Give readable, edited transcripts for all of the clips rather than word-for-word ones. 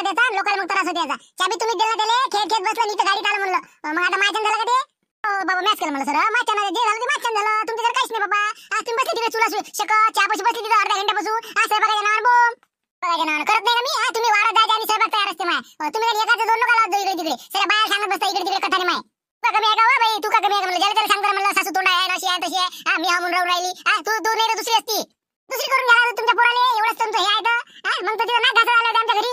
द्यायचा लोकांना मग त्रास होते याचा. चाबी तुम्ही दिला त्याला खेळ खेळ बसला इथं गाडीत आलं म्हणलं. मग आता माझ्या झालं का ते बाबा मॅच केलं म्हणलं सर माझ्या जे झालं ते माझ्या झालं तुमचं जर काहीच नाही बाबा. आज तुम्ही बसले तिकडे चुला शकत चहा पाशी बसली तिथं अर्धा घंट्यापासून असं बघायच्या नावावर बोम बघायच्या नावावर करत नाही का मी. तुम्ही वाढत जायचे आणि स्वयंपाक तयार असते माय. तुम्ही जर एकाचं दोन नका लावत इकडे तिकडे सर बाहेर सांगत बसता इकडे तिकडे कथाने माय. तू कमी आहे का बाई तू का कमी आहे म्हणलं ज्याला त्याला सांगतो म्हणलं सासू तोंड आहे अशी आहे तशी आहे मी हा म्हणून राहून राहिली. तू तू नाही तर दुसरी असती दुसरी करून घ्या तुमच्या पोराले एवढंच तुमचं हे आहे तर मग तर तिथं ना घासा आलं आमच्या घरी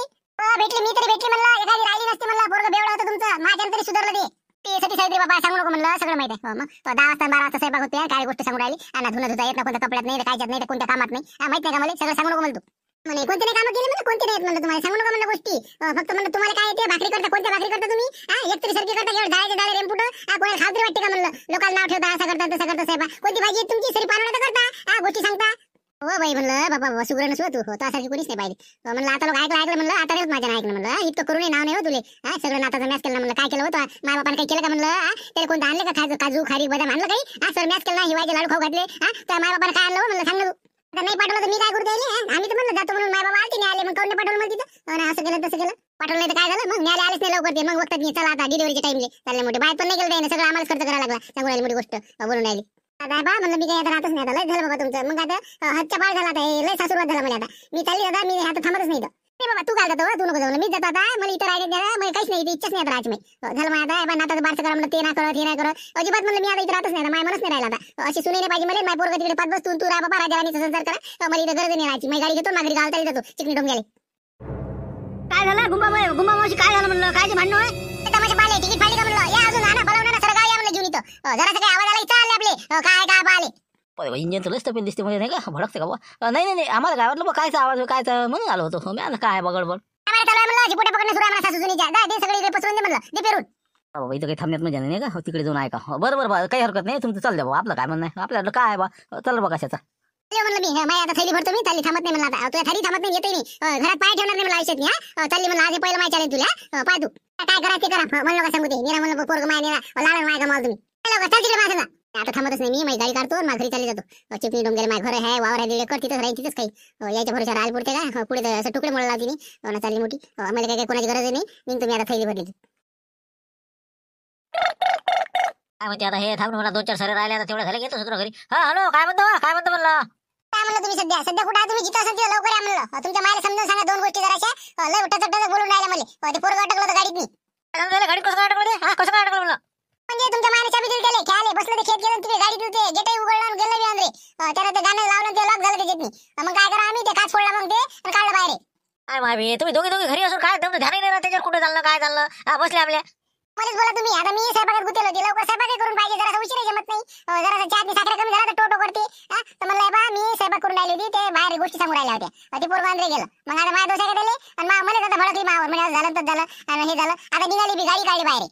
भेटली मी तरी भेटली म्हणलं एखादी राहिली नसते म्हणलं पोरगं बेवडं होतं तुमचं माझ्या तरी सुधारलं ते सती सावित्री बाबा सांगू नको म्हणलं सगळं माहिती आहे. मग 10 वाजता 12 वाजता स्वयंपाक होते काय गोष्ट सांगू राहिली आणि धुणं धुता येत ना कोणत्या कपड्यात नाही कायच्यात नाही कोणत्या कामात नाही माहित नाही का मला सगळं सांगू नको म्हणतो म्हणे कोणते नाही कामं केली म्हणजे कोणते नाहीत म्हणलं तुम्हाला सांगू नका म्हणलं गोष्टी फक्त म्हणलं तुम्हाला काय येते भाकरी करता कोणत्या भाकरी करता तुम्ही एकतरी सरकी करता एवढं डाळाचे डाळे रेमपुट कोणाला खात्री वाटते का म्हणलं लोकांना नाव ठेवता असं करता तसं करता साहेब कोणती भाजी आहे तुमची सरी पानवडा करता गोष्टी सांगता हो बाई म्हणलं बाबा सुग्र नसू तू हो त्यासारखी कोणीच नाही पाहिजे म्हणलं आता लोक ऐकलं म्हणलं आता नाही माझ्या ऐकलं म्हणलं इतकं करून नाव नाही हो तुले सगळं नाताचं मॅच केलं म्हणलं काय केलं होतं माय बापाने काही केलं का म्हणलं त्याला कोणतं आणलं का काजू खारी बदाम आणलं काही सर मॅच केलं हिवायचे लाडू खाऊ घातले त्या माय बापाने काय आणलं म्हणलं सांग आता नाही पाठवलं तर मी काय करू द्यायला आम्ही तर म्हणलं जातो म्हणून माय बाबा आलते नाही आले मग कोण पाठवलं मग तिथं असं केलं तसं केलं पाठवलं नाही तर काय झालं मग न्यायला आलेच नाही लवकर ते मग बघतात चला आता डिलिव्हरीच्या टाइमले चालले मोठे बाहेर पण नाही गेलं त्याने सगळं आम्हाला खर्च करायला लागला सांगून राहिली मोठी गोष्ट बोलून राहिली आता बा म्हणलं मी काय आता राहतच नाही आता लय झालं बाबा तुमचं मग आता हातच्या पाय झाला आता लय सासूरवाद झाला मला आता मी चालली दादा मी आता थांबतच नाही नाही बाबा तू काय जातो तू नको जाऊ मी जातो आता मला इथं राहिले मला काहीच नाही इच्छाच नाही आता राहायची मी झालं माझ्या आता नाताचं बारसं करा म्हणलं ते ना करत हे नाही करत अजिबात म्हणलं मी आता इथं राहतच नाही माय मनच नाही राहिला आता अशी सुने नाही पाहिजे मला माय पोरगं तिकडे पाच बस तू राहा बाबा राजा संसार करा मला इथं गरज नाही राहायची मी गाडी घेतो मागरी घालता जातो चिकनी डोंग्याले काय झालं गुंबा मावशी काय झालं म्हणलं काय भांडण आहे तमाशा पाहिले तिकीट फाडली का म्हणलं या अजून आणा बोलावणार ना सरगाव या म्हणलं घेऊन इथं जरा काही आवाज आला इथं आले आपले काय पाहिले इंजिन तर लसतं दिसते म्हणजे नाही का भडकते का बा नाही नाही आम्हाला काय वाटलं कायचा आवाज कायचा म्हणून आलो होतो मी आता काय बगडबड पोटा पकडणं सुरू आहे सासू सुनीच्या ते सगळे पसरून दे म्हणलं दे पेरून बाबा इथं काही थांबण्यात म्हणजे नाही का तिकडे जाऊन ऐका बरोबर बा काही हरकत नाही तुमचं चाल द्या बा आपलं काय म्हणणं आहे आपल्याला काय बा चल बा कशाचा म्हणलं मी माझ्या आता थैली भरतो मी चालली थांबत नाही म्हणलं आता तुला थैली थांबत नाही येते नाही घरात पाय ठेवणार नाही मला आयुष्यात नाही चालली म्हणलं आज पहिलं माय चालेल तुला पाय तू काय करायचं करा म्हणलं का सांगू ते निरा म्हणलं पोरग माय निरा लाडा माय गमाल तुम्ही चल तिकडे माझं आता थांबतच नाही मी माझी गाडी काढतो माझ्या घरी चालली जातो चिपणी डोंगर माझ्या घर आहे वावर आहे कर तिथंच राहील तिथंच काही याच्या भरोशा राहायला पुढते का पुढे असं तुकडे म्हणून लावते मी चालली मोठी मला काही कोणाची गरज नाही मी तुम्ही आता थैली भरली काय म्हणते आता हे थांबून मला 2-4 सरे राहिले आता तेवढं झालं घेतो सुद्धा घरी हा हॅलो काय म्हणतो म्हणलं काय म्हणलं तुम्ही सध्या कुठे आहे तुम्ही जिथं असेल तिथं लवकर या म्हणलं तुमच्या मायला समजून सांगा दोन गोष्टी जराशा लय उठत बोलून राहिल्या मला ते पोरगं अटकलं होतं गाडीत मी गाडी कसं काय अटकलं कसं काय अटकलं म्हणलं म्हणजे तुमच्या मायने चाबी दिली त्याला खेळाले बसलं ते खेळ गेलं तिथे गाडीत होते गेटही उघडलं गेलं बी अंदरे त्याला ते गाणं लावलं ते लॉक झालं त्याच्यात मग काय करा आम्ही ते काच फोडला मग ते काढलं बाहेर काय मावी तुम्ही दोघे घरी असून काय ध्यान नाही राहत त्याच्यावर कुठे चाललं काय चाललं बसले आपल्या मलाच बोला तुम्ही आता मी स्वयंपाकात गुतेल होते लवकर स्वयंपाक करून पाहिजे जरा उशिरा जमत नाही जरा चहातनी साखर कमी झाला तर टोटो करते तर म्हणलं बा मी स्वयंपाक करून राहिली होती ते बाहेर गोष्टी सांगून राहिल्या होत्या ते पोरगं अंदरे गेलं मग आता माझ्या दोषा दिले आणि मला आता भडकली मावर म्हणजे झालं तर झालं आणि हे झालं आता निघाली बी गाडी काढली बाहेर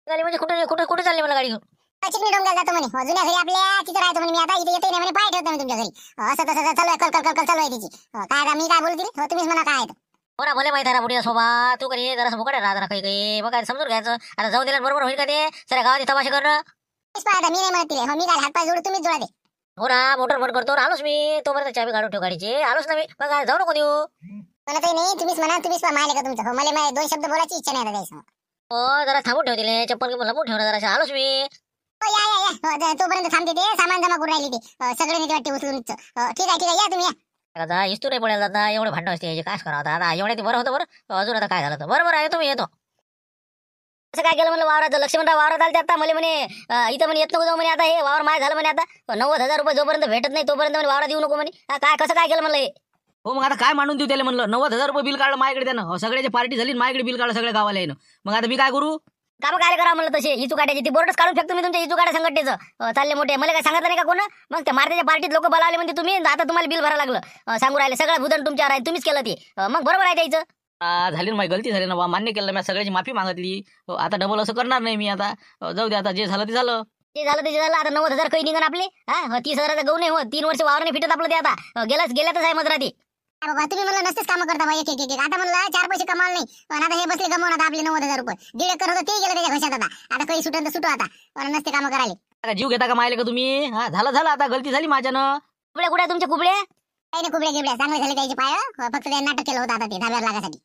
म्हणजे कुठे चालली मला गाडी घेऊन चिकनी डोंगर जातो म्हणे जुन्या घरी आपल्या तिथं राहतो म्हणे मी आता इथे येते नाही म्हणे पाय ठेवतो मी तुमच्या घरी असं तसं चालू आहे कल चालू आहे तिची काय मी काय बोलते तुम्हीच म्हणा काय हो ना भले माहिती आहे ना बुढी सोबा तू कधी जरा मुकडे राहत ना काही मग काय समजून घ्यायचं आता जाऊन दिलं बरोबर होईल का ते सर गावात तमाशा करणं आता मी नाही म्हणत तिले मी काय हातपाय जोडू तुम्हीच जोडा दे हो ना मोटर बंद करतो आलोच मी तोपर्यंत चाबी काढून ठेव गाडीची आलोच ना मी मग काय जाऊ नको देऊ म्हणत नाही तुम्हीच मायले का तुमचं मला 2 शब्द बोलायची इच्छा नाही आता द्यायचं हो जरा थांबून ठेवतील चप्पल लपून ठेवणार जरा आलोच मी या तोपर्यंत थांबते ते सामान जमा करून राहिली ते सगळे नीट वाटते उचलून ठीक आहे या तुम्ही या आता इस्तू नाही पडेल आता एवढे भांडण असते काय करावं आता एवढ्या ते बरं होतं बरं अजून आता काय झालं तर बरोबर आहे तुम्ही येतो असं काय केलं म्हणलं वावरात लक्ष्मणराव वावरात आले आता मला म्हणे इथं म्हणे येत नको जाऊ म्हणे आता हे वावर माय झालं म्हणे आता 90,000 रुपये जोपर्यंत भेटत नाही तोपर्यंत म्हणे वावरात येऊ नको म्हणे काय कसं काय केलं म्हणलं हे हो मग आता काय मांडून देऊ त्याला म्हणलं 90,000 रुपये बिल काढलं माझ्याकडे त्यानं सगळ्याची पार्टी झाली माझ्याकडे बिल काढलं सगळ्या गावाला येणं मग आता मी काय करू काम काय करा म्हणलं तसे इचू काढायची ती बोर्डच काढून फेकतो मी तुमच्या इचू काढा संघटनेचं चालले मोठे मला काय सांगितलं नाही का कोण मग त्या मारत्याच्या पार्टीत लोक बोलावले म्हणते तुम्ही आता तुम्हाला बिल भरायला लागलं सांगू राहिले सगळं भूदन तुमच्यावर आहे तुम्हीच केलं ते मग बरोबर आहे त्याचं झाली ना माझी गलती झाली ना बा मान्य केलं मी सगळ्याची माफी मागितली आता डबल असं करणार नाही मी आता जाऊ दे आता जे झालं ते झालं आता 90,000 काही निघन आपले 30,000 गहू नाही होत 3 वर्ष वावर नाही फिटत आपलं ते आता गेल्यातच आहे मजरा ते बाबा तुम्ही म्हणलं नसतेच काम करता बाई एक आता म्हणलं 4 पैसे कमाल नाही पण आता हे बसले गमवून आता आपले 90,000 रुपये 1.5 एकर होतं ते गेलं त्याच्या घशात आता काही सुटन तर सुटू आता पण नसते काम करायला जीव घेता का मायले का तुम्ही झालं आता गलती झाली माझ्यानं कुबड्या कुठे तुमचे कुबड्या काही नाही कुबड्या गिबड्या चांगले झाले त्याचे पाय फक्त ते नाटक केलं होतं आता ते धाब्यावर लागासाठी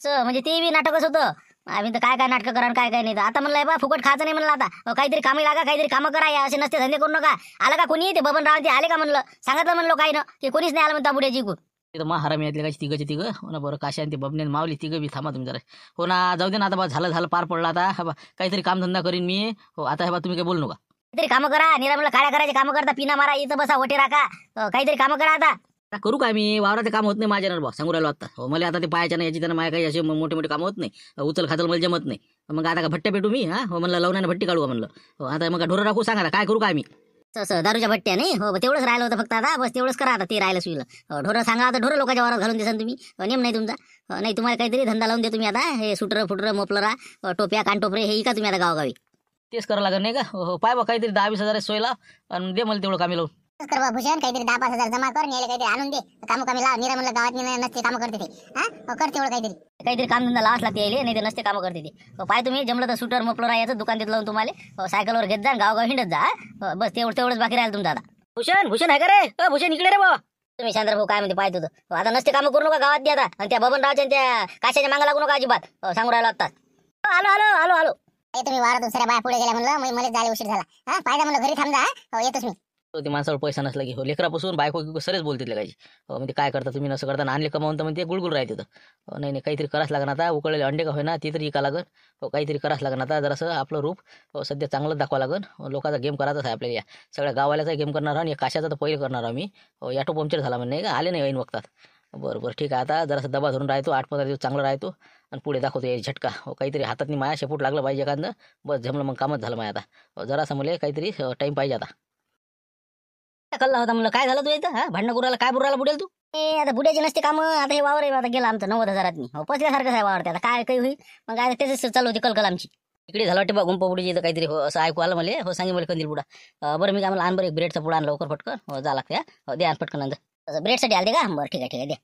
म्हणजे ते बी नाटकच होतं. आम्ही तर काय काय नाटकं करा आणि काय काय नाही तर आता म्हणलं बा फुकट खायचं नाही म्हणलं. आता काहीतरी कामी लागा, काहीतरी कामं करा, या असे नसते धंदे करू नका. आला का कोणी ते बबनराव ते आले का म्हणलं, सांगितलं म्हणलं काही ना की कोणीच नाही आलं म्हणता बुड्याची इकून. तिथं महारामी यातले काय तिघं हो ना. बरं काशी आणि ते बबने मावली तिघं बी थांबा तुम्ही जरा. हो ना, जाऊ दे ना आता बा, झालं पार पडला आता. हा बा काहीतरी कामधंदा करीन मी. हो आता हे बा तुम्ही काय बोलू नका. काहीतरी कामं करा, निरा म्हणलं काळ्या करायचे कामं करता, पिना मारा, इथं बसा वटे राखा, काहीतरी कामं करा आता. आता करू काय मी, वावराचे काम होत नाही माझ्यानं बा, सांगू राहिलो आता. हो मला आता ते पायाच्या याची त्यांना माझ्या काही असे मोठे मोठे काम होत नाही. उचल खाचल मला जमत नाही. मग आता का भट्ट्या पेटू मी. हा हो म्हणलं लवण्यानं भट्टी काढू का म्हणलं. हो आता मग ढोरं राखू, सांगा काय करू काय मी. दारूच्या भट्ट्या नाही हो, तेवढंच राहिलं होतं फक्त. आता बस तेवढंच करा आता, ते राहिलं सुईलं. ढोरं सांगा आता, ढोरं लोकांच्या वावरात घालून देसान तुम्ही. नेम नाही तुमचा. नाही तुम्हाला काहीतरी धंदा लावून दे तुम्ही आता. हे सुटर फुटर मोपलरा टोप्या कानटोपरे हे का तुम्ही आता गावगावी. तेच करावं लागेल नाही का. हो पाय बा काहीतरी 10-20 हजार सोयला आणि दे मला तेवढं कामी लावून. कर बा भूषण, काहीतरी 10-5 हजार जमा कर, नेले काहीतरी आणून दे. कामी लाव, निरा म्हणलं गावात नसते कामं करते ते. हा कर तेवढं काहीतरी कामधंदा लावाच लागते यायले, नाही ते नसते कामं करते ते. पाय तुम्ही जमलं तर सुटर मोपलरा याचं दुकान देत लावून तुम्हाला. सायकलवर घेत जा, गावगाव हिंडत जा. बस तेवढंच बाकी राहिलं तुमचं आता. भूषण आहे का रे. भूषण इकडे रे बाबा. तुम्ही शांतर भाऊ काय म्हणते पाय तुझं. आता नसते कामं करू नका गावात. आता आणि त्या बबनरावच्या त्या काशाच्या मागा लागू नका अजिबात. सांगू राहिलो आता. आलो तुम्ही वारा दुसऱ्या बाय पुढे गेल्या म्हणलं, मला जायला उशीर झाला. पाहिजे म्हणलं घरी थांबा. हो येतोच मी. ते माणसावर पैसा नसला की हो लेकरापासून बायको सरेच बोलते काही. हो म्हणजे काय करता तुम्ही नसं करता, आणले कमावून तर म्हणजे गुळगुळ राहते. तर नाही काहीतरी करावंच लागणार आता. उकळलेले अंडे का होईना ती तरी इका लागन. हो काहीतरी करावंच लागणार आता. जरासं आपलं रूप सध्या चांगलं दाखवा लागन. लोकांचा गेम करायचाच आहे आपल्याला. या सगळ्या गावाल्याचा गेम करणार आहोत. काशाचा तर पहिले करणार आहोत मी. याटो पंक्चर झाला म्हणजे नाही का, आले नाही ऐन वक्तात. बरं ठीक आहे. आता जरासं दबा धरून राहतो, 8-15 दिवस चांगला राहतो आणि पुढे दाखवतो याची झटका. हो काहीतरी हातात माया शेपूट लागलं पाहिजे एखादं. बस जमलं मग कामच झालं माझ्या आता. जरासं मला काहीतरी टाईम पाहिजे आता. कल्ला होता म्हणलं, काय झालं तू इथं. भांडणं कुराला काय बुराला बुडेल तू. आता बुड्याची नसते कामं. आता हे वावर आहे आता गेला आमचं 90,000 हो पसल्यासारखंच आहे वावर. आता काय काही होईल मग. काय त्याच चालू होती कलकल आमची. इकडे झालं वाटते बा गुंपाबुडीची इथं काहीतरी. हो असं ऐकू आलं मला. हो सांगे मला कंदील बुडा. बरं मी काय म्हणलं, आण बरं एक ब्रेडचा पुडा आण लवकर पटकन. हो जा लागते. हो द्या पटकन नंतर ब्रेडसाठी आले का. बरं ठीक आहे द्या.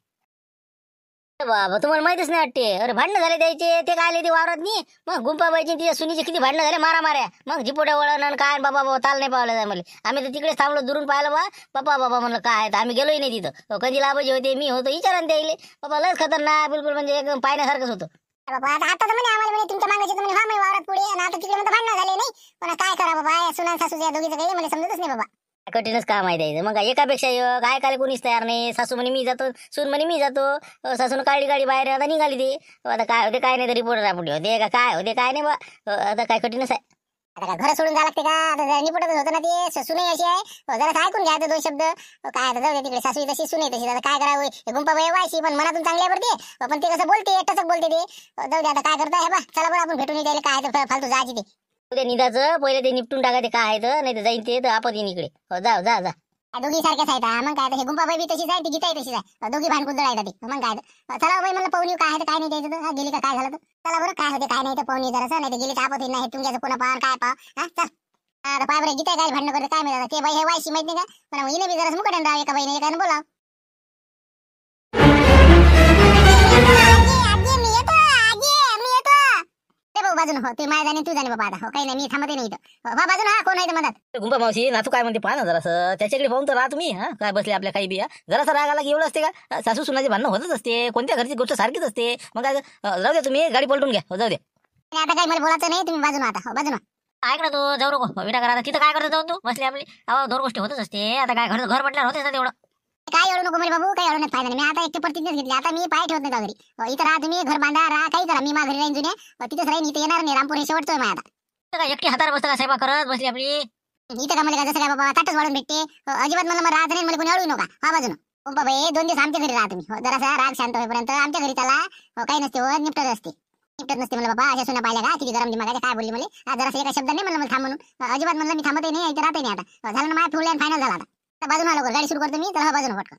बाबा तुम्हाला माहितीच नाही वाटते. अरे भांडणं झाले द्यायचे ते काय आले ते वावरात नाही. मग गुंपाबाईची तिच्या सुनीचे किती भांडणं झाले, माऱ्या मग झिपोट्या वळण काय. बाबा ताल नाही पावलं जाय मला. आम्ही तर तिकडेच थांबलो, दुरून पाहिलं बाबा म्हणलं काय. तर आम्ही गेलोही नाही तिथं. कधी लाभाजी होते मी होतो विचारान द्यायले. बाबा लस खतरनाक बिलकुल, म्हणजे एकदम पाहण्यासारखंच होतं. बाबा आता तर म्हणे आम्हाला म्हणे तुमच्या मागायचे म्हणे हा वावरात पुढे, आणि आता तिकडे म्हणता भांडणं झाले नाही. पण काय करा बाबा, सुना सासूच्या दोघीचं काही मला समजतच नाही बाबा. कठीणच काम आहे द्यायचं. मग एकापेक्षा एक काय कोणीच तयार नाही. सासू म्हणे मी जातो, सून म्हणे मी जातो. सासून काढली गाडी बाहेर, आता निघाली ते. आता काय होते काय नाही, तर रिपोर्टर रापुढे होते का काय होते काय नाही बा. आता काय कठीणच आहे. आता काय घर सोडून जावं लागते का. आता निपटतच होतं ना ते. सुने अशी आहे, जरा ऐकून घ्या 2 शब्द. काय आता जाऊ दे तिकडे, सासू तशी सुने तशी. आता काय करावं, गुंपाबाई व्हायची पण मनातून चांगल्या पडते. पण ते कसं बोलते टचक बोलते ते. जाऊ दे आता काय करता. हे बा चला बरं आपण भेटून द्यायला काय तर फालतू जायची ते. उद्या निदाचं पहिले ते निपटून टाका ते काय आहे तर, नाही तर जाईन ते तर आपत येईन इकडे. हो जा. दोघी सारख्याच आहेत. मग काय, हे गुंपाबाई बी तशीच आहे, ती गीताही तशीच आहे. दोघी भांडकुदळ आहेत ते. मग काय चला बाई म्हणलं पाहुणी काय आहे काय नाही द्यायचं तर. गेली का काय झालं तर चला बरं, काय होते काय नाही तर पाहुणी जरासं, नाही तर गेली तर आपत नाही. तुमच्याचं पुन्हा पाहा काय पाहा. चल आता पाय बरं गीता काय भांडणं करते काय माहिती. ते बाई हे वायशी माहिती नाही का. पण हिने बी जरासं मुकटन राव एका बाईने एकानं बोला. बाजून हो ते माय जाणे तू जाणे बाबा. आता हो काही नाही, मी थांबते नाही इथं. बाजून हा कोण आहे मधात. गुंपा मावशी नातू काय म्हणते पाहा ना जरासं. त्याच्याकडे पाहून तर राहा तुम्ही. हा काय बसले आपल्या काही बिया. जरासं राग आला की एवढं असते का. सासू सुनाचे भांडणं होतच असते. कोणत्या घरची गोष्ट सारखीच असते. मग काय जाऊ द्या तुम्ही गाडी पलटून घ्या. हो जाऊ द्या. आता काही मला बोलायचं नाही, तुम्ही बाजून आता. हो बाजून ऐक ना तू जाऊ नको विटा करा. तिथं काय करतो जाऊ तू बसले आपली. अहो दोन गोष्टी होतच असते. आता काय घर म्हटल्यावर होतेच ना तेवढं. काय एवढं नको म्हणजे बाबू, काही एवढं फायदा नाही. मी आता एकटे प्रतिज्ञाच घेतली. आता मी पाय ठेवत नाही घरी. इथं राहा तुम्ही, घर बांधा राहा काही करा. मी माझ्या घरी राहीन जुन्या तिथेच राहीन. इथे येणार नाही. रामपूर हे शेवटचं आहे आता. काय एकटी हातावर बसता का साहेबा करत बसली आपली. इथं का मला काय जसं काय बाबा ताटच वाढून भेटते. अजिबात मला राहत नाही. मला कोणी अडवू नका. हा बाजून बाई 2 दिवस आमच्या घरी राहा तुम्ही. जरासा राग शांत होईपर्यंत आमच्या घरी चला. काही नसते हो, निपटत नसते मला बाबा. अशा सुना पाहिल्या का किती गरम दिमागाच्या काय बोलली मला. जरासं एका शब्द नाही म्हणलं मला थांब म्हणून. अजिबात म्हणलं मी थांबतही नाही, इथे राहते नाही. आता झालं ना माझ्या फुल फायनल झाला. आता बाजून आलो गाडी सुरू करतो मी. तर हा बाजून पटकन.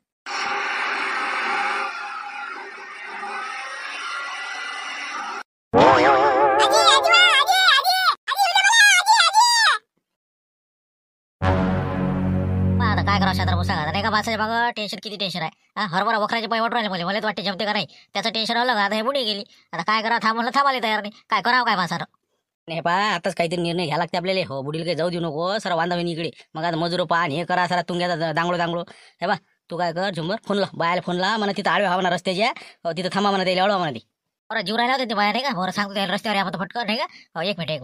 आता काय करावं शास्त्र सांगा. आता एका माणसाच्या मागं टेन्शन किती टेन्शन आहे. हरभरा वखराचे पाय वाटून राहिले मला वाटते जमते का नाही. त्याचं टेन्शन आलं. आता हे बुडी गेली. आता काय करावं थांब म्हणलं थांबायला तयार नाही. काय करावं काय माणसानं. नाही पा आताच काहीतरी निर्णय घ्यायला लागते आपल्याला. हो बुडील काही जाऊ देऊ नको. सर वांदावणी इकडे. मग आता मजूर पान हे करा. सरा तुंग्याचा दांगडो हे बा. तू काय कर झुंबर फोन ला बायला फोन ला म्हणा. तिथं आडव्या हवा ना रस्त्याच्या. तिथं थांबा म्हणा. त्याला अडवा म्हणा ती. बरं जीव राहिला होते ते बाहेर नाही का बरं सांगतो त्याला रस्त्यावर या फक्त फटकन नाही का एक मिनिट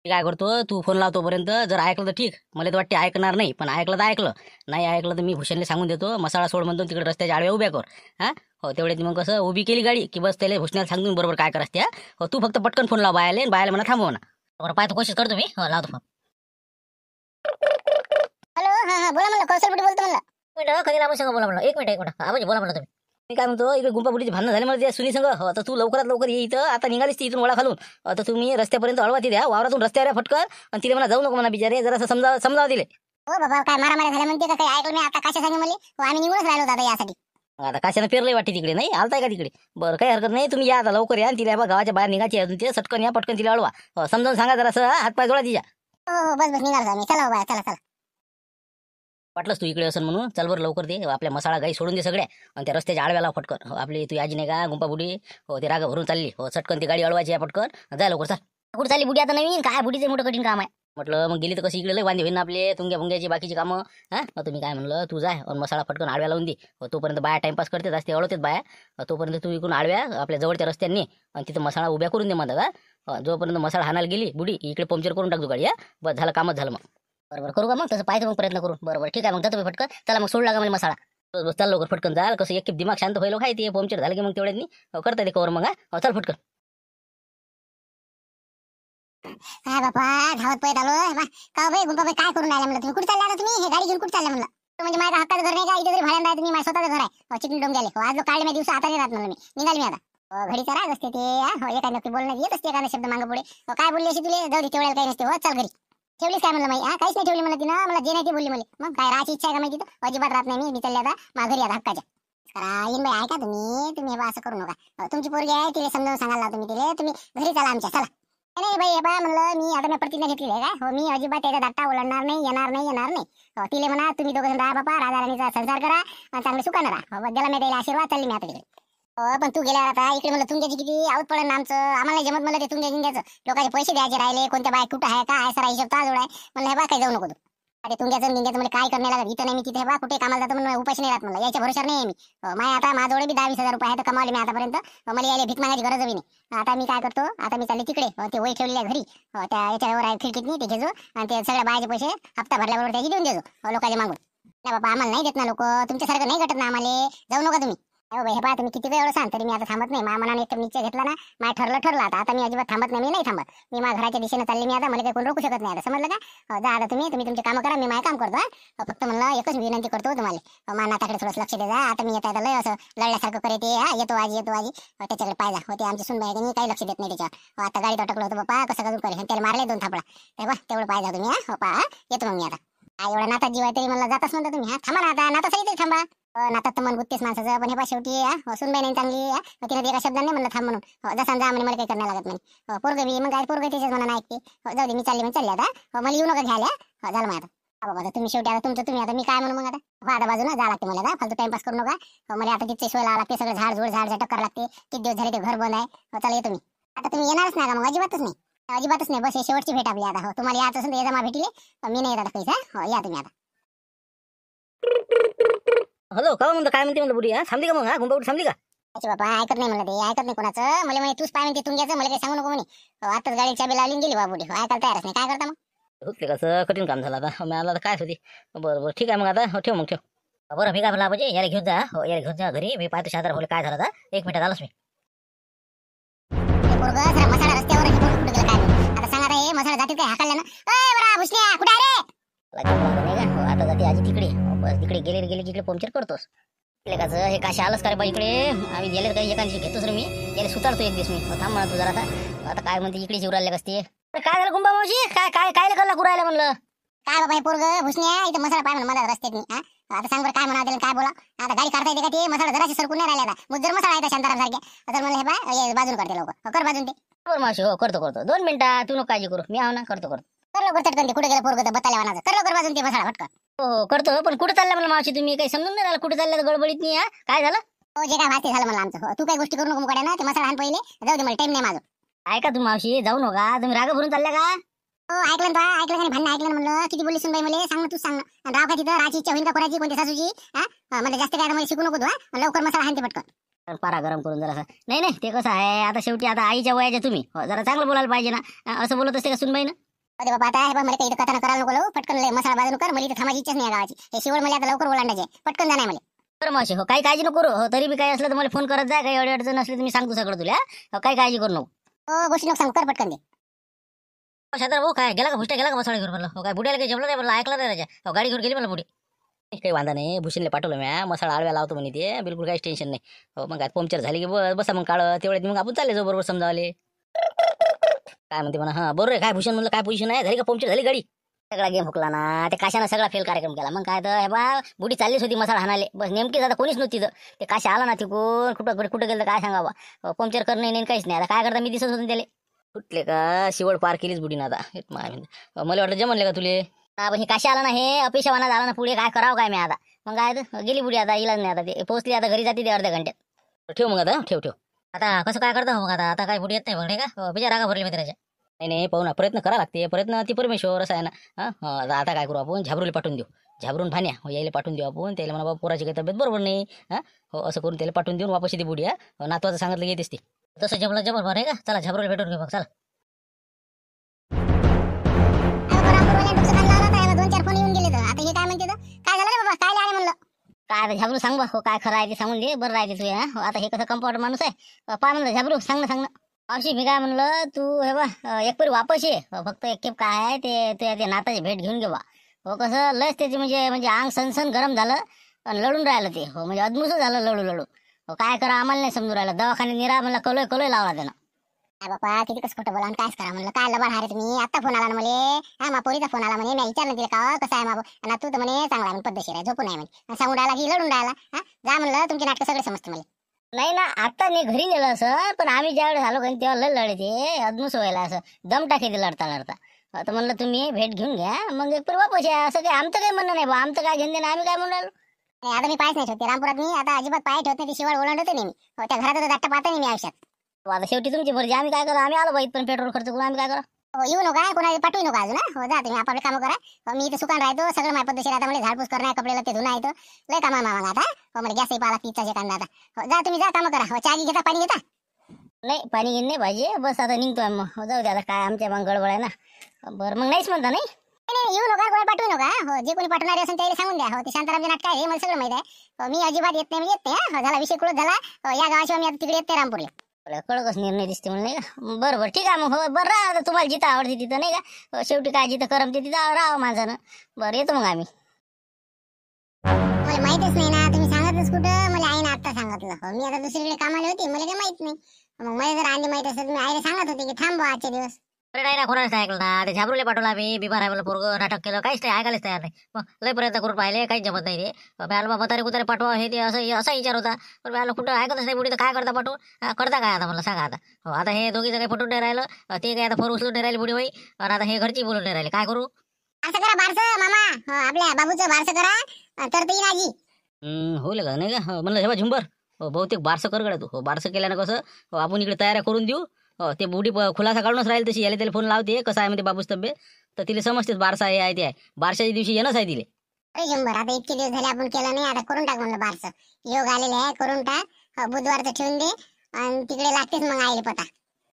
मी काय करतो तू फोन लावतोपर्यंत जर ऐकलं तर ठीक मला तर वाटते ऐकणार नाही पण ऐकलं तर ऐकलं नाही ऐकलं तर मी भूषणला सांगून देतो मसाला सोड म्हणतो तिकडे रस्त्याच्या आडव्या उभ्या कर हा हो तेवढ्यात मग कसं उभी केली गाडी की बस त्याला भूषणाला सांगून बरोबर काय करायचं त्या हो तू फक्त पटकन फोन लाव बायला म्हणा थांबव ना बरं पाहतो कोशिश करतो मी हो लावतो फोन हॅलो हा बोला म्हणलं कौशलपटी बोलतो म्हणलं मिनिट कधी लांब सांगा बोला म्हणलं एक मिनिट आवाज बोला म्हणलं तुम्ही मी काय म्हणतो इकडे गुंपापुटीची भांडणं झाले मला त्या सुनी संघ तर तू लवकरात लवकर ये इथं आता निघालीस ती इथून वळा खालून तर तुम्ही रस्त्यापर्यंत अळवा ती द्या वावरातून रस्त्यावर फटकर आणि तिला म्हणा जाऊ नको म्हणा बिचारे जरा समजावा दिले हो बाबा काय मारामारी झाल्या म्हणते का काही ऐकलं मी आता कशा सांगे मला हो आम्ही निघूनच राहिलो दादा यासाठी आता काशानं पेरलंय वाटते तिकडे नाही आलताय का तिकडे बरं काही हरकत नाही तुम्ही या आता लवकर या आणि तिला गावाच्या बाहेर निघायची अजून ते सटकन या पटकन तिला अळवा समजावून सांगा जरा असं हातपाय जोडा तिच्या हो बस निघालो आम्ही चला बाबा चला वाटलंच तू इकडे असं म्हणून चल बरं लवकर दे आपल्या मसाला गाई सोडून दे सगळ्या आणि त्या रस्त्याच्या आडव्याला फटकन आपली तू याजी नाही का गुंपाबुडी हो ते राग भरून चालली हो चटकन ती गाडी अळवायची आहे पटकन जाय लवकर चाल कुठं चालली बुडी आता नवीन काय बुडीचं मोठं कठीण काम आहे म्हटलं मग गेली तर कशी इकडे लय वांदे होईल ना आपले तुंग्या भुंग्याची बाकीची कामं हा तुम्ही काय म्हणलं तू जाय आणि मसाला फटकन आडव्या लावून दे तोपर्यंत बाया टाइमपास करते असते अळवतेत बाया तोपर्यंत तू इकडून आडव्या आपल्या जवळच्या रस्त्यांनी आणि तिथं मसाला उभ्या करून दे म्हणता का जोपर्यंत मसाला हाणायला गेली बुडी इकडे पंक्चर करून टाकतो गाडी बस झालं कामच झालं मग बरोबर करू का मग तसं पाहिजे मग प्रयत्न करून बरोबर ठीक आहे मग जातो मी फटकन चला मग सोडला का मला मसाला बस चाल लवकर फटकन जाल कसं एक दिमाग शांत व्हायला काय ते पंक्चर झालं की मग तेवढ्यात करता ते कवर मग चल फटकन काय बापा धावत पळत आलो का भाई गुंपाबाई काय करून राहिला म्हणलं तुम्ही कुठे चालला तुम्ही हे गाडी घेऊन कुठे चालला म्हणलं म्हणजे माझ्या हक्काचं घर नाही का इथे तरी भाड्यानं आहे तुम्ही माझ्या स्वतःचं घर आहे चिकन डोंग गेले आज काढले मी दिवस आता नाही राहत म्हणलं मी निघाली मी आता घडीचा राग असते ते एका नक्की बोलणं येत असते एखादा शब्द मागं पुढे काय बोलली अशी तुला जाऊ दे तेवढ्याला काही नसते हो चल घरी ठेवलीस काय म्हणलं माही काहीच नाही ठेवली म्हणलं तिनं मला जे नाही ते बोलली मला मग काय राहायची इच्छा आहे का माहिती तर अजिबात राहत नाही मी चालले आता माझ्या घरी आता हक्काच्या येईन बाई ऐका तुम्ही हे असं करू नका तुमची पोरगी आहे तिला समजावून सांगायला तुम्ही घरी चला आमच्या चला नाही बाई हे बा म्हणलं मी आता मी प्रतिज्ञा घेतली आहे का हो मी अजिबात त्याच्या दाटा ओलांडणार नाही येणार नाही तिले म्हणा तुम्ही दोघं जण राहा बापा राजा राणीचा संसार करा आणि चांगले सुखानं राहा बद्दला मी त्याला आशीर्वाद चालली मी आता तिकडे पण तू गेल्या आता इकडे म्हणलं तुमच्याची किती आवत पडेल ना आमचं आम्हाला जमत म्हणलं ते तुमच्या जिंक्याचं लोकांचे पैसे द्यायचे राहिले कोणत्या बाय कुठं आहे काय सरा हिशोब ताजोड आहे म्हणलं हे बा काही जाऊ नको तू अरे तुमच्याचं निघायचं मला काय करण्याला लागत इथं नाही मी तिथे बा कुठे कामाला जातो म्हणून उपाशी नाही राहत म्हणलं याच्या भरोशावर नाही मी माझ्या आता माझ्याजवळ बी 10-20 हजार रुपये आहे तर कमावले मी आतापर्यंत मला यायला भीक मागायची गरज हवी नाही आता मी काय करतो आता मी चालले तिकडे ते वही ठेवलेल्या घरी त्या याच्यावर आहे खिडकीत नाही ते घेजो आणि ते सगळ्या बायाचे पैसे हप्ता भरल्याबरोबर त्याची देऊन देजो लोकांचे मागून नाही बाबा आम्हाला नाही देत ना लोक तुमच्यासारखं नाही घटत ना आम्हाला जाऊ नका तुम्ही हो भाई हे पहा तुम्ही किती वेळ एवढं सांग तरी मी आता थांबत नाही माझ्या मनाने एक निश्चय घेतला ना माझ्या ठरलं आता मी अजिबात थांबत नाही मी नाही थांबत मी माझ्या घराच्या दिशेने चालली मी आता मला काही कोण रोखू शकत नाही आता समजलं का जा आता तुम्ही तुमचे काम करा मी माझं काम करतो फक्त म्हणलं एकच विनंती करतो तुम्हाला माझ्या नाताकडे थोडंसं लक्ष द्या आता मी येता लय असं लढल्यासारखं करते येतो आजी त्याच्याकडे पाहिजे होते आमची सुनबाई काही लक्ष देत नाही त्याच्यावर आता गाडीत अटकलं होतं बापा कसं करून करे त्याला मारले 2 थापडा तेवढं पाहिजे तुम्ही पा येतो मग मी आता एवढा नाता जीव आहे तरी मला जातच म्हणतो तुम्ही थांबा ना आता नाता तरी थांबा नातात तर मन गुत्तेच माणसाचं पण हे पा शेवटी सुनबाई नाही चांगली तिने एका शब्दाने म्हणलं थांब म्हणून जसा जा म्हणे मला काही करण्याला लागत नाही पोरग मी मग काय पोरग त्याच्याच म्हणा ऐकते जाऊ दे मी चालली आता मला येऊ नका घ्यायला झालं मग आता बाबा तुम्ही शेवटी आता तुमचं तुम्ही आता मी काय म्हणू मग आता आता बाजूला जा लागते मला आता फालतू टाइमपास करू नका मला आता तिथे सोय लागते सगळं झाड टक्कर लागते किती दिवस झाले ते घर बंद आहे चला येतो मी आता तुम्ही येणारच नाही का मग अजिबातच नाही बस हे शेवटची भेट आपली आता तुम्हाला याच असेल तर जमा भेटले मी नाही येत पैसा या तुम्ही आता हॅलो काय म्हणतो काय म्हणते म्हणलं बुडी थांबली का मग गुंपाबुडी थांबली का अच्छा बाबा ऐकत नाही म्हणलं ते ऐकत नाही कोणाचं मला म्हणे तूच पाय म्हणते तुमच्याचं मला काही सांगू नको म्हणे आताच गाडी चाबी लावली गेली बाबुडी ऐकायला तयारच नाही काय करता मग होते कसं कठीण काम झालं आता मी आला तर काय होती बरं ठीक आहे मग आता ठेव बरं मी काय म्हणलं म्हणजे याला घेऊन जा याला घेऊन जा घरी मी पाहतो शादार बोले काय झालं आता 1 मिनिट आलोच मी मसाला रस्त्यावर कुठे गेला काय आता सांगा हे मसाला जातील काय हाकायला ना बरा भुसण्या कुठे आहे रे आता जाते आजी तिकडे गेले तिकडे पंक्चर करतोस हे काशी आलंच का रे बा इकडे आम्ही गेले काही एकांशी घेतोच रे मी याला सुतारतो एक दिवस मी थांब म्हणा तू जरा आता काय म्हणते इकडे जीव राहिले कसते काय झालं गुंबा मावशी काय काय काय कल्ला कुरायला म्हणलं काय बाबा पोरग भुसण्या इथं मसाला पाय म्हणून मला रस्त्यात आता सांग बरं काय म्हणा काय बोला आता गाडी काढता येते का ते मसाला जराशी सरकून नाही राहिला आता मुद्दर मसाला आहे शांताराम सारख्या तर म्हणलं हे बा बाजून करते लोक कर बाजून ते बरं मावशी हो करतो 2 मिनिटं तू नको काळजी करू मी आहो ना करतो कर लवकर चटकन कुठे गेलं पोरग बताल्या वानाचं कर लवकर बाजून ते मसाला फटका हो करतो पण कुठे चालला मला मावशी तुम्ही काही समजून नाही राहिलं कुठे चाललं गडबडीत नाही काय झालं हो जे काय भाती झालं मला आमचं तू काही गोष्टी करू नको मुकाड्या ना ते मसाला हाण पहिले जाऊ दे मला टाइम नाही माझं ऐका तुम्ही मावशी जाऊ नका तुम्ही राग भरून चालल्या का हो ऐकलं का भांडण ऐकलं म्हणलं किती बोलली सुनबाई मला सांग तू सांग राव का तिथं राची इच्छा होईल का कोणाची कोणत्या सासूची मला जास्त काय मला शिकू नको तू लवकर मसाला हाणते पटकन पारा गरम करून जरा नाही नाही ते कसं आहे आता शेवटी आता आईच्या वयाच्या तुम्ही जरा चांगलं बोलायला पाहिजे ना असं बोलत असते का सुनबाई ना अरे बाबा आता हे बघ, मला काही इथं कथानं करायला नको लावू. पटकन लय मसाला बाजून कर. मला इथं थांबायची इच्छाच नाही गावाची. हे शिवड मला आता लवकर ओलांडायचे. पटकन जाणार मला. बरं मावशी हो काही काळजी नको करू हो तरी बी काही असलं तर मला फोन करत जा काही अडचण असली तर मी सांगतो सगळं तुला हो, काही काळजी करू नको हो गोष्टी नको सांगू, कर पटकन दे. शातर भाऊ काय गेला का भुष्ट्या गेला का मसाळे घेऊन म्हणलं हो काय बुड्याला काही जमलं नाही म्हणलं ऐकलं नाही राजा हो गाडी घेऊन गेली मला बुडी काही वांदा नाही. भूषणला पाठवलं म्या मसाला आळव्या लावतो म्हणे ते बिलकुल काहीच टेन्शन नाही. हो मग काय पंक्चर झाली की बसा मग काळ तेवढ्यात मग आपण चालले जाऊ बरोबर समजावले काय म्हणते म्हणा हां बरोबर आहे काय भूषण म्हणलं काय पोझिशन आहे झाली का पंक्चर झाली गाडी सगळा गेम हुकला ना ते काशानं सगळा फेल कार्यक्रम केला मग काय तर हे बा बुडी चाललीच होती मसाला हाणाले बस नेमकीच आता कोणीच नव्हती तिथं ते काशा आला ना तिकून कुठं गेलं तर काय सांगावं पंक्चर करणं नाही काहीच नाही आता काय करता मी दिसत होतो त्याला कुठले का शिवड पार केलीच बुडी ना आता मला वाटलं जमले का तुले पण हे काशा आला ना हे अपेक्षावाना झाला ना पुढे काय करावं काय मी आता मग काय तर गेली बुडी आता इलाज नाही आता ते पोहोचली आता घरी जाते ते अर्ध्या घंट्यात ठेव मग आता ठेव आता कसं काय करतो मग आता काय बुडी येत नाही बघ का बिजा रागा भरले मित्राच्या नाही पाहू ना प्रयत्न करा लागते प्रयत्न ती परमेश्वर असं आहे ना आता काय करू आपण झाबरूला पाठवून देऊ झाबरून भाण्या हो यायला पाठवून देऊ आपण त्याला म्हणा बाबा पोराची काही तब्येत बरोबर नाही हो असं करून त्याला पाठवून देऊन वापस येते बुडी नातवाचं सांगितलं येतेच ते तसं जमलं जबर बरं आहे का चला झाबरूला भेटून घेऊ मग चला दोन चार फोन येऊन गेले तर आता हे काय म्हणते काय झालं रे बाबा काय आले म्हणलं काय झाबरू सांग बा हो काय खरं आहे ते सांगून दे बरं राहते तू आता हे कसं कंपाऊंडर माणूस आहे पा म्हणलं झाबरू सांग ना मावशी मी काय म्हणलं तू हे बा एक परी वापस ये फक्त एक खेप काय आहे ते नाताची भेट घेऊन घे बा हो कसं लस त्याचे म्हणजे अंग सनसन गरम झालं आणि लढून राहिलं ते हो म्हणजे अदमुस झालं लढू हो काय करा आम्हाला नाही समजून राहिलं दवाखान्यात निरा म्हणलं कलोय लावला त्यानं काय बापा किती कसं खोटं बोला आणि कायच करा म्हणलं काय लबाड हारे तुम्ही आता फोन आला ना मला हा मा पोरीचा फोन आला म्हणे मी विचारलं तिला का कसं आहे बाबा आणि तू तर म्हणे चांगला आहे पद्धतशीर आहे झोपून आहे म्हणे सांगून राहिला की लढून राहिला जा म्हणलं तुमचे नाटक सगळे समजते मला नाही ना आता नाही घरी गेलं असं पण आम्ही ज्यावेळेस आलो काही तेव्हा लढले ते अदमुस व्हायला असं दम टाके ते लढता तर म्हणलं तुम्ही भेट घेऊन घ्या मग एक वापस या असं काही आमचं काही म्हणणं नाही बा आमचं काय घेऊन आम्ही काय म्हणून राहिलो आता मी पायच नाही ठेवते रामपुरात मी आता अजिबात पाय ठेवत नाही ती शिवाळ ओलांडते नेहमी त्या घरात दाट पाहता नाही मी आयुष्यात आता शेवटी तुमची मर्जी आम्ही काय करू आम्ही आलो बाईत पण पेट्रोल खर्च करू आम्ही काय करू येऊ नका कोणाला पाठवू नका अजून हो जा तुम्ही आपले कामं करा मी इथे सुकान राहतो सगळं माझ्या पद्धतशीर आता मला झाडपूस करणं कपडे ते धुणं येतो लय कामा मामा आता हो मला गॅसही पाला पिझ्झाचे कांदा आता हो जा तुम्ही जा कामं करा हो चहा घेता पाणी घेता नाही पाणी घेऊन नाही पाहिजे बस आता निघतोय मग जाऊ दे आता काय आमच्या मग गडबड आहे ना बरं मग नाहीच म्हणता नाही येऊ नका कोणाला पाठवू नका हो जे कोणी पाठवणारे असेल त्याला सांगून द्या हो ते शांतारामचे नाटक आहे हे मला सगळं माहिती आहे मी अजिबात येत नाही येत नाही झाला विषय कुठं झाला या गावाशिवाय मी आता तिकडे येते रामपूरला कळकच निर्णय दिसते म्हणून नाही का बरं ठीक आहे मग हो बरं राहा तुम्हाला जिथं आवडते तिथं नाही का शेवटी काय जिथं करमते तिथं राहावं माणसानं बरं येतो मग आम्ही मला माहितच नाही ना तुम्ही सांगतच कुठं मला आईने आता सांगितलं मी आता दुसरीकडे कामाला होती मला काही माहित नाही मग मला जर आधी माहित असेल मी आईला सांगत होते की थांबवा आजचे दिवस अरे नाही ना कोणाच ऐकलं ना ते झाबरूला पाठवला मी बिमार आहे मला पोरगं नाटक केलं काहीच नाही ऐकायलाच तयार नाही मग लय प्रयत्न करून पाहिले काहीच जमत नाही ते मॅला म्हातारे कुतारे पाठवा हे ते असा विचार होता पण मॅला कुठं ऐकतच नाही बुडी तर काय करता पाठवून करता काय आता मला सांगा आता हो आता हे दोघीचं काही पटून नाही राहिलं ते काय आता फोन उचलून नाही राहिली बुडी होई आणि आता हे घरची बोलून नाही राहिले काय करू असं करा बारसं मामा आपल्या बाबूचं बारसं करा तर ती आजी होईल का नाही का म्हणलं हे बा झुंबर बहुतेक बारसं कर गड्या तू हो बारसं केल्यानं कसं आपण इकडे तयाऱ्या करून देऊ ते बुडी खुलासा काढूनच राहील तशी याला त्याला फोन लावते कसं आहे म्हणते बाबूच तब्येत तर तिला समजतेच बारसा आहे ते आहे बारशाच्या दिवशी येणंच आहे तिले अरे शंभर आता इतके दिवस झाले आपण केलं नाही आता करून टाक म्हणलं बारसं योग आलेले आहे करून टाक बुधवारचं ठेवून दे आणि तिकडे लागतेच मग आईले पता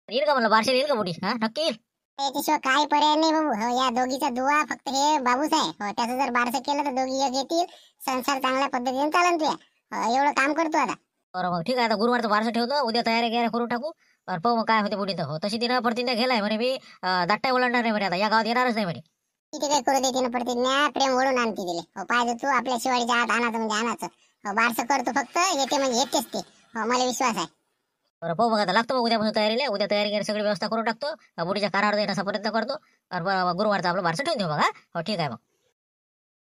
येईल का म्हणलं बारशा येईल का बुडी हा नक्की येईल त्याच्याशिवाय काही पर्याय नाही बाबू हो या दोघीचा दुवा फक्त हे बाबूच आहे हो त्याचं जर बारसं केलं तर दोघी एक येतील संसार चांगल्या पद्धतीने चालन तुया एवढं काम करतो आता बरं मग ठीक आहे आता गुरुवारचं बारसं ठेवतो उद्या तयारी करून टाकू आणि पाहू मग काय होते बुडी तर हो तशी तिनं प्रतिज्ञा गेलाय म्हणे मी दाट्टा ओलांडणार नाही म्हणे आता या गावात येणारच नाही म्हणे तिथे काही करू देते ना प्रतिज्ञा प्रेम ओढून आणते दिले हो पाहिजे तू आपल्या शिवाडीच्या आत आणायचं म्हणजे आणायचं हो बारसं करतो फक्त येते म्हणजे येतेच ते हो मला विश्वास आहे बरं पाहू मग आता लागतो मग उद्यापासून तयारीला उद्या तयारी सगळी व्यवस्था करून टाकतो बुडीच्या कानावर देण्याचा प्रयत्न करतो आणि गुरुवारचा आपलं बारसं ठेवून देऊ मग हा हो ठीक आहे मग